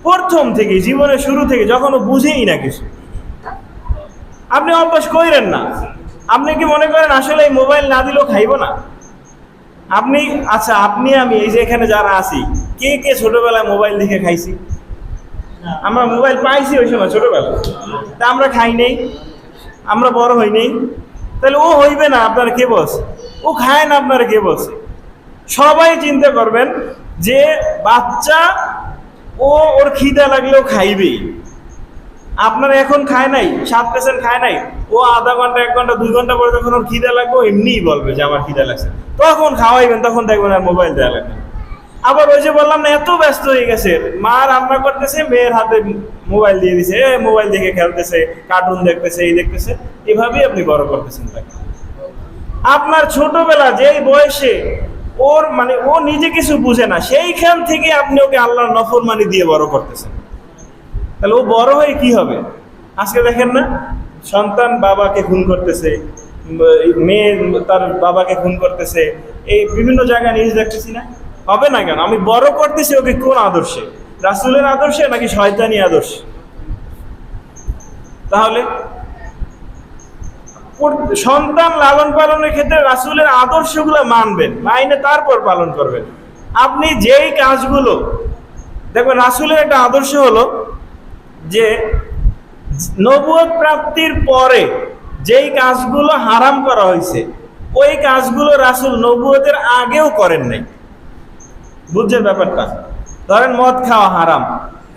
প্রথম থেকে, জীবনের শুরু থেকে, যখন ও বুঝেই না কিছু। আপনি অভ্যাস করেন না। আপনি কি মনে করেন আসলে এই মোবাইল না দিলেও খাইব না? আপনি, আচ্ছা আপনি আমি এই যে এখানে যারা আছি, কে কে ছোটবেলায় মোবাইল দেখে খাইছি? আমরা মোবাইল পাইছি ওই সময় ছোটবেলায়, তা আমরা খাই নেই, আমরা বড় হই নেই। তাহলে ও হইবে না আপনার কে বলছে? ও খায় না আপনার কে বলছে? সবাই চিন্তা করবেন যে বাচ্চা ও ওর খিদা লাগলেও খাইবেই। আপনারা এখন খায় নাই, 7% খায় নাই, ও আধা ঘন্টা 1 ঘন্টা 2 ঘন্টা পরে যখন ওর খিদা লাগবে এমনিই বলবে যে আমার খিদা লাগছে, তখন খাওয়াইবেন, তখন দেখবেন আর মোবাইল দেওয়া লাগবে। আবার ওই যে বললাম না, এত ব্যস্ত হয়ে গেছে, মা রান্না করতেছে, মেয়ের হাতে মোবাইল দিয়ে দিছে, মোবাইল দেখে খেলতেছে, কার্টুন দেখতেছে, এই দেখতেছে, এভাবেই আপনি বড় করতেছেন তাকে। আপনার ছোটবেলা যেই বয়সে ওর মানে ও নিজে কিছু বুঝে না, সেইখান থেকে আপনি ওকে আল্লাহর নফরমানি দিয়ে বড় করতেছেন। তাহলে ও বড় হয়ে কি হবে? আজকে দেখেন না, সন্তান বাবাকে খুন করতেছে, মেয়ে তার বাবাকে খুন করতেছে, এই বিভিন্ন জায়গায় নিউজ দেখতেছি না? হবে না কেন? আমি বড় করতেছি ওকে কোন আদর্শে? রাসূলের আদর্শে নাকি শয়তানি আদর্শে? তাহলে সন্তান লালন পালনের ক্ষেত্রে রাসূলের আদর্শগুলো মানবেন, মাইনে তারপর পালন করবেন। আপনি যেই কাজগুলো দেখবেন, রাসূলের একটা আদর্শ হলো যে নবুয়ত প্রাপ্তির পরে যেই কাজগুলো হারাম করা হয়েছে, ওই কাজগুলো রাসূল নবুয়তের আগেও করেন নাই। বুঝছেন ব্যাপারটা? ধরেন মদ খাওয়া হারাম,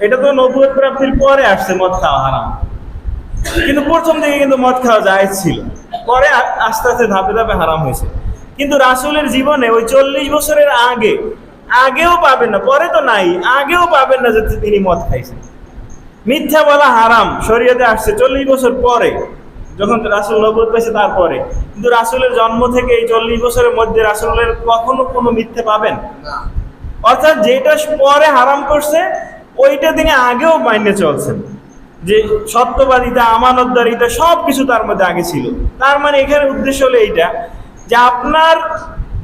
এটা তো নবুয়ত প্রাপ্তির পরে আসছে মদ খাওয়া হারাম, কিন্তু প্রথম থেকে কিন্তু মদ খাওয়া জায়েজ ছিল, পরে আস্তে আস্তে ধাপে ধাপে হারাম হয়েছে। কিন্তু রাসূলের জীবনে ওই 40 বছরের আগেও পাবেন না, পরে তো নাই, আগেও পাবেন না যে তিনি মদ খাইছেন। মিথ্যা বলা হারাম শরীয়তে আসছে 40 বছর পরে, যখন রাসূল নবুয়ত পেয়েছে তারপরে। কিন্তু রাসূলের জন্ম থেকে এই 40 বছরের মধ্যে রাসূলের কখনো কোনো মিথ্যে পাবেন না। অর্থাৎ যেটা পরে হারাম করছে ওইটা তিনি আগেও মাইনে চলছেন, যে সত্যবাদিতা, আমানতদারিতা সবকিছু তার মধ্যে আগে ছিল। তার মানে এখানে উদ্দেশ্য হলো এইটা, যে আপনার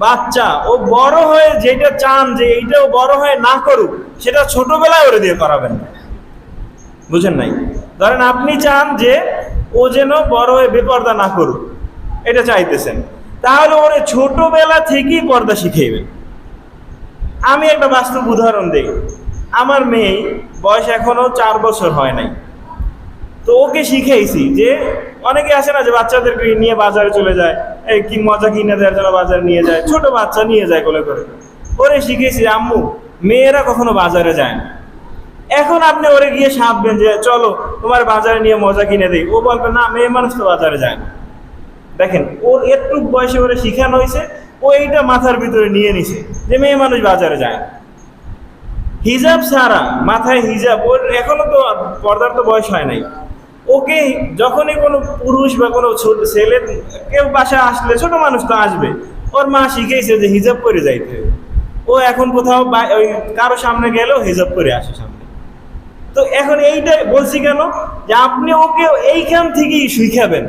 বাচ্চা ও বড় হয়ে যেটা চান যে এইটাও বড় হয়ে না করুক, সেটা ছোটবেলায় ওরে দিয়ে করাবেন না। বুঝেন নাই? ধরেন আপনি চান যে ও যেন বড় হয়ে বেপর্দা না করুক, এটা চাইতেছেন, তাহলে ওরে ছোটবেলা থেকেই পর্দা শিখাইবেন। আমি একটা বাস্তব উদাহরণ দিই। আমার মেয়ে বয়স এখনো 4 বছর হয় নাই, তো ওকে শিখাইছি যে অনেকে আসে না যে বাচ্চাদেরকে নিয়ে বাজারে চলে যায়, এই কি মজা কিনে দেওয়ার জন্য বাজারে নিয়ে যায়, ছোট বাচ্চা নিয়ে যায় কোলে করে। ওরে শিখেছি আম্মু মেয়েরা কখনো বাজারে যায় না। এখন আপনি ওরে গিয়ে সাধবেন যে চলো তোমার বাজারে নিয়ে মজা কিনে দেই, ও বলবে না মেয়ে মানুষ তো বাজারে যায় না। দেখেন ওর একটু বয়সে ওরে শিখানো হয়েছে, ও এইটা মাথার ভিতরে নিয়ে নিছে যে মেয়ে মানুষ বাজারে যায় না। হিজাব ছাড়া, মাথায় হিজাব, ওর এখনো তো পর্দার তো বয়স হয় নাই। ওকে যখনই কোনো পুরুষ বা কোনো ছোট ছেলে কেউ বাসায় আসলে, ছোট মানুষ তো আসবে, ওর মা শিখেছে যে হিজাব করে যাইতে। ও এখন কোথাও ওই কারো সামনে গেলেও হিজাব করে আসে সামনে। তো এখন এইটা বলছি কেন, যে আপনি ওকে এইখান থেকেই শিখাবেন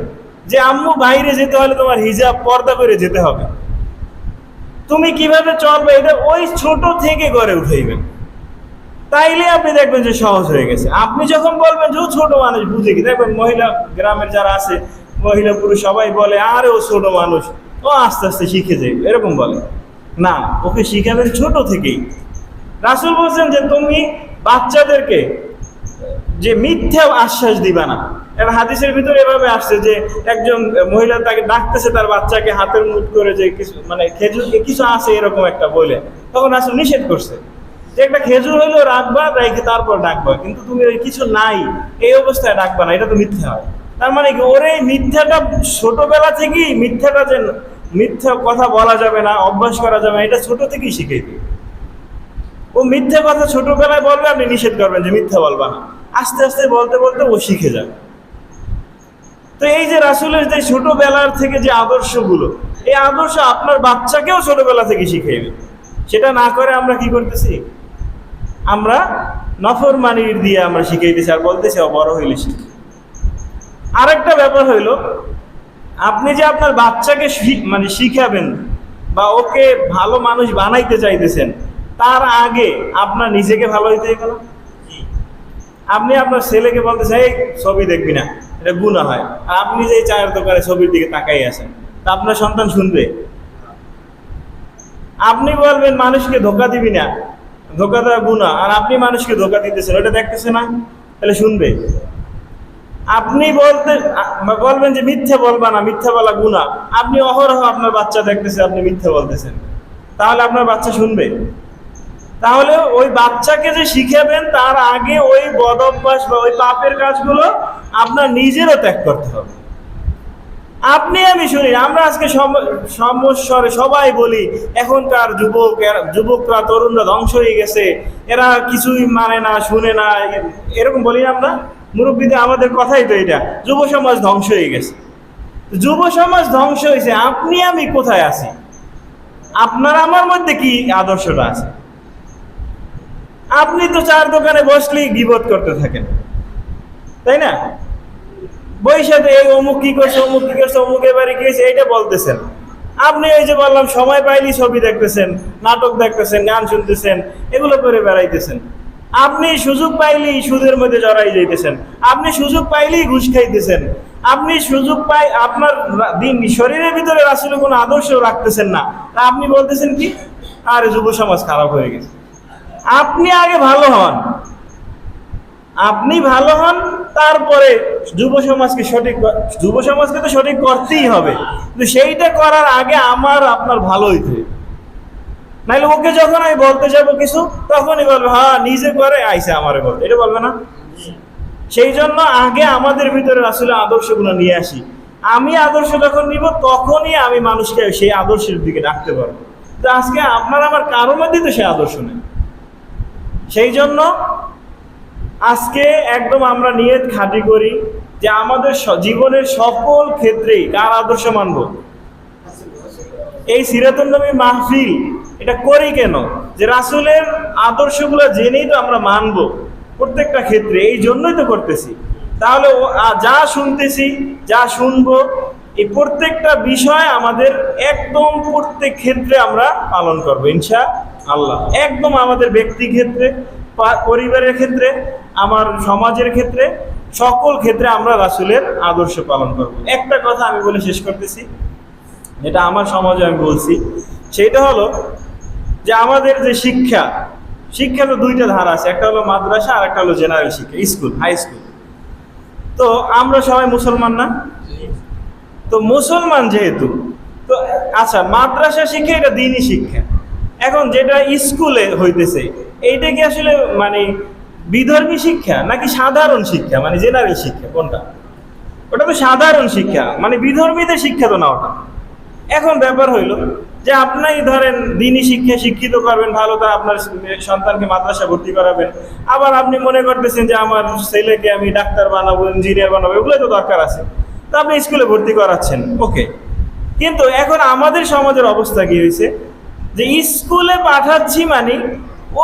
যে আম্মু বাইরে যেতে হলে তোমার হিজাব পর্দা করে যেতে হবে, তুমি কিভাবে চলবে এটা ওই ছোট থেকে গড়ে উঠাইবেন। তাইলে আপনি দেখবেন যে সহজ হয়ে গেছে। আপনি যখন বলবেন যে ও ছোট মানুষ, বুঝে কি দেখবেন মহিলা গ্রামের যারা আছে, মহিলা পুরুষ সবাই বলে আরে ও ছোট মানুষ, ও আস্তে আস্তে শিখে যাবে, এরকম বলে না। ওকে শিখাবেন ছোট থেকেই। রাসূল বলছেন যে তুমি বাচ্চাদেরকে যে মিথ্যা আশ্বাস দিবা না। একটা হাদিসের ভিতরে এভাবে আসছে যে একজন মহিলা তাকে ডাকতেছে, তার বাচ্চাকে হাতের মুঠ করে, যে কিছু মানে খেজুর কিছু আছে এরকম একটা বলে, তখন রাসূল নিষেধ করছে যে একটা খেজুর হইলেও রাখবা, রেখে তারপর ডাকবা, কিন্তু তুমি ওই কিছু নাই এই অবস্থায় ডাকবা না, এটা তো মিথ্যা হয়। তার মানে কি ওরে মিথ্যাটা ছোটবেলা থেকেই, মিথ্যাটা যে মিথ্যা কথা বলা যাবে না, অভ্যাস করা যাবে না, এটা ছোট থেকেই শিখিয়ে দিবে। ও মিথ্যা কথা ছোটবেলায় বলবে, আপনি নিষেধ করবেন যে মিথ্যা বলবা না, আস্তে আস্তে বলতে বলতে ও শিখে যাবে। তো এই যে রাসূলের যে ছোটবেলার থেকে যে আদর্শগুলো, এই আদর্শ আপনার বাচ্চাকেও ছোটবেলা থেকে শিখাইবে। সেটা না করে আমরা কি করতেছি, আমরা নফরমানির দিয়ে আমরা শিখাইতেছি আর বলতেছি বড় হইলে শিখি। আরেকটা ব্যাপার হইলো, আপনি যে আপনার বাচ্চাকে মানে শিখাবেন বা ওকে ভালো মানুষ বানাইতে চাইতেছেন, তার আগে আপনার নিজেকে ভালো হইতে গেল। আপনি আপনার ছেলেকে বলতেছেন এই ছবি দেখবি না, এটা গুনাহ হয়, আর আপনি যে চায়ের দোকানে ছবির দিকে তাকাই আছেন, তা আপনার সন্তান শুনবে? আপনি বলবেন মানুষকে ধোকা দিবি না, ধোকা দেওয়া গুনাহ, আর আপনি মানুষকে ধোকা দিতেছেন, ওটা দেখতেছে না, তাহলে শুনবে? আপনি বলবেন যে মিথ্যা বলবা না, মিথ্যা বলা গুনাহ, আপনি অহরহ আপনার বাচ্চা দেখতেছে আপনি মিথ্যা বলতেছেন, তাহলে আপনার বাচ্চা শুনবে? তাহলে ওই বাচ্চাকে যে শিখাবেন তার আগে ওই বদ অভ্যাস বা ওই পাপের কাজগুলো আপনার নিজেরও ত্যাগ করতে হবে। আপনি আমি শুনি, আমরা আজকে সমস্যারে সবাই বলি এখনকার যুবকরা তরুণরা ধ্বংস হয়ে গেছে, এরা কিছুই মানে না, শুনে না, এরকম বলি না আমরা মুরব্বীদের? আমাদের কথাই তো এটা, যুব সমাজ ধ্বংস হয়ে গেছে। যুব সমাজ ধ্বংস হয়েছে, আপনি আমি কোথায় আছি? আপনার আমার মধ্যে কি আদর্শটা আছে? আপনি তো চার দোকানে বসলেই গীবত করতে থাকেন, তাই না? বৈশাখে এই অমুক কি করছে, অমুক কি করছে, অমুক এবারে গিয়েছে, এইটা বলতেছেন। আপনি এই যে বললাম সময় পাইলেই ছবি দেখতেছেন, নাটক দেখতেছেন, গান শুনতেছেন, এগুলো করে বেড়াইতেছেন। আপনি সুযোগ পাইলেই সুদের মধ্যে জড়াই যাইতেছেন, আপনি সুযোগ পাইলেই ঘুষ খাইতেছেন, আপনি সুযোগ পাই আপনার দিন শরীরের ভিতরে আসলে কোনো আদর্শ রাখতেছেন না, তা আপনি বলতেছেন কি আরে যুব সমাজ খারাপ হয়ে গেছে। আপনি আগে ভালো হন, আপনি ভালো হন, তারপরে যুব সমাজকে তো সঠিক করতেই হবে, কিন্তু সেইটা করার আগে আমার আপনার ভালো হইতে, নাইলে ওকে যখন আমি বলতে যাবো কিছু তখনই বলবে হ্যাঁ নিজে করে আইসে আমারে বলতে, এটা বলবে না? সেই জন্য আগে আমাদের ভিতরে আসলে আদর্শগুলো নিয়ে আসি। আমি আদর্শ যখন নিব তখনই আমি মানুষকে সেই আদর্শের দিকে ডাকতে পারবো। তো আজকে আপনার আমার কারোর মধ্যেই তো সেই আদর্শ নেই। সেই জন্য আজকে একদম আমরা নিয়ত খাঁটি করি যে আমাদের জীবনের সকল ক্ষেত্রেই কার আদর্শ মানব? এই সিরাতুন নবী মাহফিল এটা করি কেন? যে রাসূলের আদর্শগুলো জেনেই তো আমরা মানব প্রত্যেকটা ক্ষেত্রে, এই জন্যই তো করতেছি। তাহলে যা শুনতেছি, যা শুনবো, এই প্রত্যেকটা বিষয় আমাদের একদম প্রত্যেক ক্ষেত্রে আমরা পালন করবো ইনশাআল্লাহ। একদম আমাদের ব্যক্তি ক্ষেত্রে, পরিবারের ক্ষেত্রে, আমার সমাজের ক্ষেত্রে, সকল ক্ষেত্রে আমরা রাসূলের আদর্শ পালন করব। একটা কথা আমি বলে শেষ করতেছি, যেটা আমার সমাজে আমি বলছি, সেটা হলো যে আমাদের যে শিক্ষা তো দুইটা ধারা আছে, একটা হলো মাদ্রাসা আর একটা হলো জেনারেল শিক্ষা, স্কুল, হাই স্কুল। তো আমরা সবাই মুসলমান না? তো মুসলমান যেহেতু, তো আচ্ছা মাদ্রাসা শিক্ষা এটা দ্বীনি শিক্ষা। এখন যেটা স্কুলে হইতেছে এইটা কি আসলে মানে বিধর্মী শিক্ষা নাকি সাধারণ শিক্ষা, মানে জেনারেল শিক্ষা? কোনটা? ওটা তো সাধারণ শিক্ষা, মানে বিধর্মীদের শিক্ষা তো না ওটা। এখন ব্যাপার হইল যে আপনি ধরেন দ্বীনি শিক্ষা শিক্ষিত করবেন ভালো, তা আপনার সন্তানকে মাদ্রাসা ভর্তি করাবেন, আবার আপনি মনে করতেছেন যে আমার ছেলেকে আমি ডাক্তার বানাবো, ইঞ্জিনিয়ার বানাবো, এগুলো তো দরকার আছে, তো আপনি স্কুলে ভর্তি করাচ্ছেন, ওকে। কিন্তু এখন আমাদের সমাজের অবস্থা কি হয়েছে যে স্কুলে পাঠাচ্ছি মানে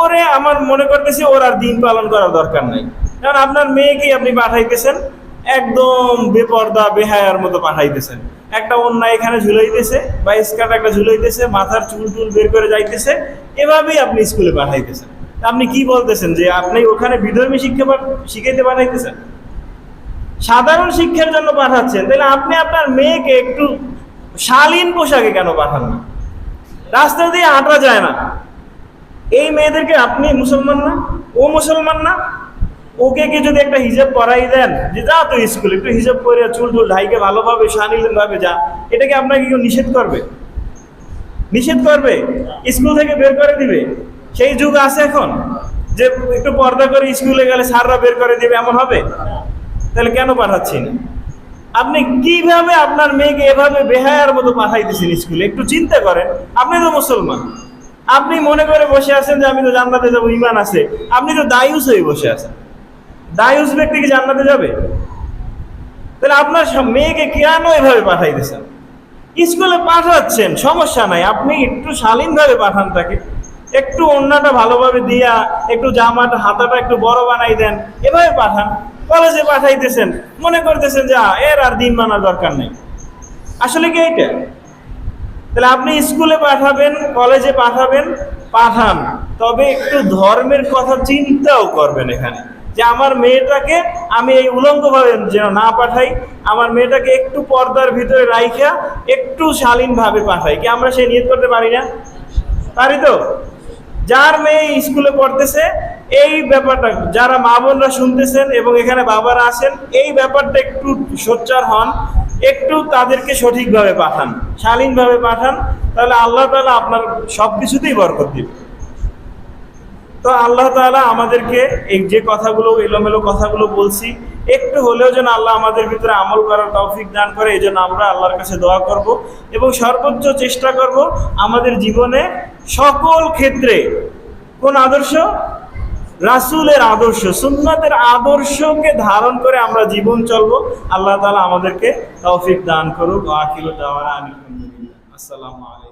ওরে আমার মনে করতেছি ওর আর দিন পালন করার দরকার নাই। কারণ আপনার মেয়েকে আপনি পাঠাইতেছেন একদম বেপর্দা বেহায়ার মতো পাঠাইতেছেন, একটা অন্যায় এখানে ঝুলাইতেছে বা স্কার্ট একটা ঝুলাইতেছে, মাথার চুল টুল বের করে যাইতেছে, এভাবেই আপনি স্কুলে পাঠাইতেছেন। আপনি কি বলতেছেন যে আপনি ওখানে বিধর্মী শিক্ষা শিখাইতে পাঠাইতেছেন? সাধারণ শিক্ষার জন্য পাঠাচ্ছেন, তাহলে আপনি আপনার মেয়েকে একটু শালীন পোশাকে কেন পাঠান না? রাস্তা দিয়ে হাঁটা যায় না, এই মেয়েদেরকে আপনি মুসলমান না? ও মুসলমান না? ওকে কি যদি একটা হিজাব পরাই দেন যে যা তো স্কুলে একটু হিজাব পরে চুল টুল ঢাইকে ভালোভাবে শালীন ভাবে যা, এটাকে আপনাকে কেউ নিষেধ করবে? নিষেধ করবে? স্কুল থেকে বের করে দিবে? সেই যুগ আছে এখন যে একটু পর্দা করে স্কুলে গেলে স্যাররা বের করে দিবে, এমন হবে? তাহলে কেন পাঠাচ্ছি না? আপনি কিভাবে আপনার মেয়েকে এভাবে বেহায়ার মতো পাঠাইতেছেন স্কুলে? একটু চিন্তা করেন। আপনি তো মুসলমান, আপনি মনে করে বসে আছেন যে আমি তো জান্নাতে যাবো, ঈমান আছে, আপনি তো দায়ুস হয়ে বসে আছেন। দায়ুস ব্যক্তি কি জান্নাতে যাবে? তাহলে আপনার মেয়েকে কেন এভাবে পাঠাইতেছেন? স্কুলে পাঠাচ্ছেন, সমস্যা নাই, আপনি একটু শালীনভাবে পাঠান তাকে, একটু ওড়নাটা ভালোভাবে দিয়া, একটু জামাটা হাতাটা একটু বড় বানাই দেন, এভাবে পাঠান। কলেজে পাঠাইতেছেন, মনে করতেছেন যে এর আর দিন মানার দরকার নেই। আসলে কি এইটা? তাহলে আপনি স্কুলে পাঠাবেন, কলেজে পাঠাবেন, পাঠান, তবে একটু ধর্মের কথা চিন্তাও করবেন এখানে, যে আমার মেয়েটাকে আমি এই উলঙ্গভাবে যেন না পাঠাই, আমার মেয়েটাকে একটু পর্দার ভিতরে রাইখা একটু শালীনভাবে পাঠাই। কি আমরা সেই নিয়ত করতে পারি না? পারি তো? যার মেয়ে স্কুলে পড়তেছে এই ব্যাপারটা, যারা মা বোনরা শুনতেছেন এবং এখানে বাবারা আছেন, এই ব্যাপারটা একটু সোচ্চার হন, একটু তাদেরকে সঠিকভাবে পাঠান, শালীনভাবে পাঠান, তাহলে আল্লাহ তাআলা আপনার সব কিছুতেই বরকত দিবে। তো আল্লাহ তাআলা আমাদেরকে এই যে কথাগুলো, এলোমেলো কথাগুলো বলছি, একটু হলেও যেন আল্লাহ আমাদের ভিতরে আমল করার তৌফিক দান করে, এই জন্য আমরা আল্লাহর কাছে দোয়া করব এবং সর্বোচ্চ চেষ্টা করব আমাদের জীবনে সকল ক্ষেত্রে কোন আদর্শ? রাসূলের আদর্শ, সুন্নাতের আদর্শকে ধারণ করে আমরা জীবন চলবো। আল্লাহ তাআলা আমাদেরকে তৌফিক দান করুক। ওয়া আখিরু দাওয়ানা আলহামদুলিল্লাহ। আসসালামু আলাইকুম।